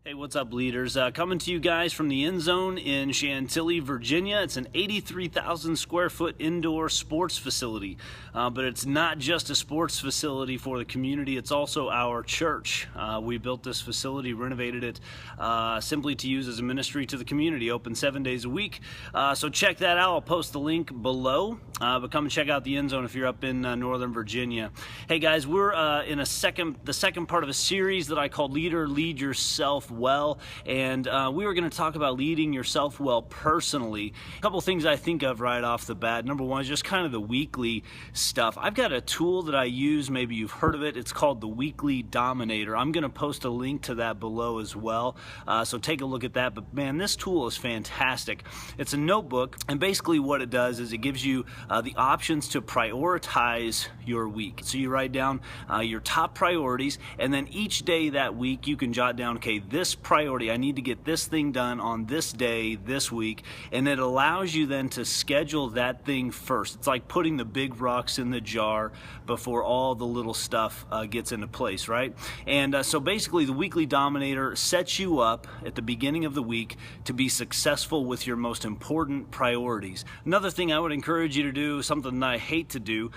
Hey, what's up, leaders? Coming to you guys from the End Zone in Chantilly, Virginia. It's an 83,000 square foot indoor sports facility, but it's not just a sports facility for the community, it's also our church. We built this facility, renovated it simply to use as a ministry to the community, open 7 days a week. So check that out. I'll post the link below, but come and check out the End Zone if you're up in Northern Virginia. Hey guys, we're in the second part of a series that I called Lead Yourself Well, and we were going to talk about leading yourself well personally. A couple things I think of right off the bat. Number one is just kind of the weekly stuff. I've got a tool that I use, maybe you've heard of it. It's called the Weekly Dominator. I'm going to post a link to that below as well, so take a look at that. But man, this tool is fantastic. It's a notebook, and basically what it does is it gives you the options to prioritize your week. So you write down your top priorities, and then each day that week you can jot down, okay, this priority, I need to get this thing done on this day, this week, and it allows you then to schedule that thing first. It's like putting the big rocks in the jar before all the little stuff gets into place, right? And so basically the Weekly Dominator sets you up at the beginning of the week to be successful with your most important priorities. Another thing I would encourage you to do, something that I hate to do,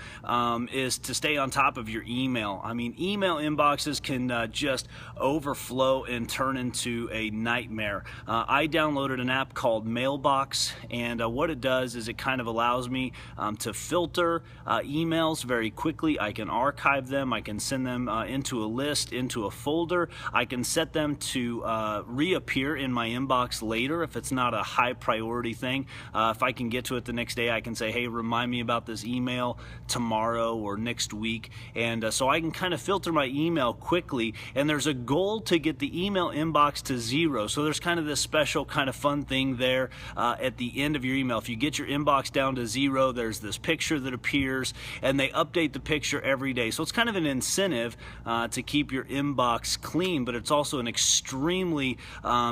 is to stay on top of your email. I mean, email inboxes can just overflow and turn into a nightmare. I downloaded an app called Mailbox, and what it does is it kind of allows me to filter emails very quickly. I can archive them, I can send them into a list, into a folder. I can set them to reappear in my inbox later if it's not a high priority thing. If I can get to it the next day, I can say, hey, remind me about this email tomorrow or next week. And so I can kind of filter my email quickly, and there's a goal to get the email inbox to 0. So there's kind of this special kind of fun thing there at the end of your email. If you get your inbox down to 0, there's this picture that appears, and they update the picture every day. So it's kind of an incentive to keep your inbox clean, but it's also an extremely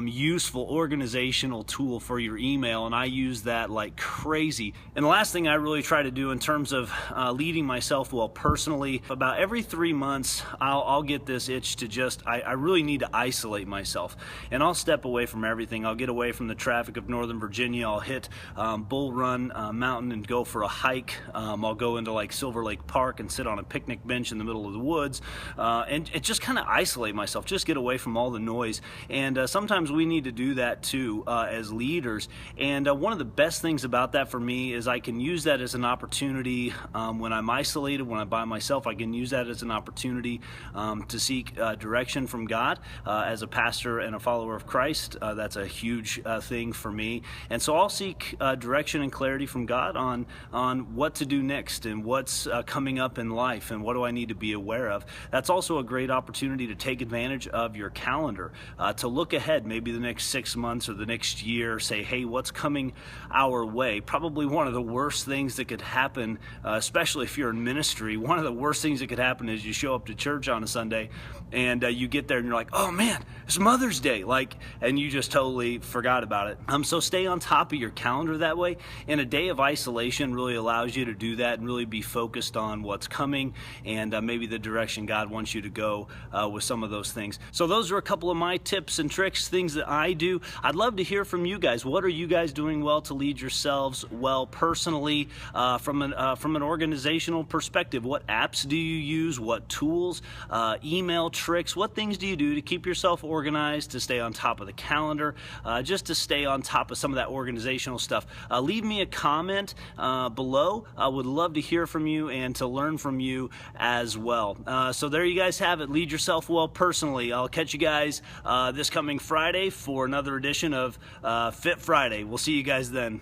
useful organizational tool for your email, and I use that like crazy. And the last thing I really try to do in terms of leading myself well personally, about every 3 months I'll get this itch to just, I really need to isolate myself, and I'll step away from everything. I'll get away from the traffic of Northern Virginia. I'll hit Bull Run Mountain and go for a hike. I'll go into like Silver Lake Park and sit on a picnic bench in the middle of the woods, and just kind of isolate myself, just get away from all the noise. And sometimes we need to do that too as leaders. And one of the best things about that for me is I can use that as an opportunity when I'm isolated, when I'm by myself. I can use that as an opportunity to seek direction from God. As a pastor and a follower of Christ, that's a huge thing for me. And so I'll seek direction and clarity from God on what to do next and what's coming up in life and what do I need to be aware of. That's also a great opportunity to take advantage of your calendar, to look ahead, maybe the next 6 months or the next year, say, hey, what's coming our way? Probably one of the worst things that could happen, especially if you're in ministry, one of the worst things that could happen is you show up to church on a Sunday and you get there and you're like, oh man, it's Mother's Day, and you just totally forgot about it. So stay on top of your calendar that way. And a day of isolation really allows you to do that and really be focused on what's coming and maybe the direction God wants you to go with some of those things. So those are a couple of my tips and tricks, things that I do. I'd love to hear from you guys. What are you guys doing well to lead yourselves well personally from an organizational perspective? What apps do you use? What tools, email tricks, what things do you do to keep yourself organized, to stay on top of the calendar, just to stay on top of some of that organizational stuff? Leave me a comment below. I would love to hear from you and to learn from you as well. So there you guys have it. Lead yourself well personally. I'll catch you guys this coming Friday for another edition of Fit Friday. We'll see you guys then.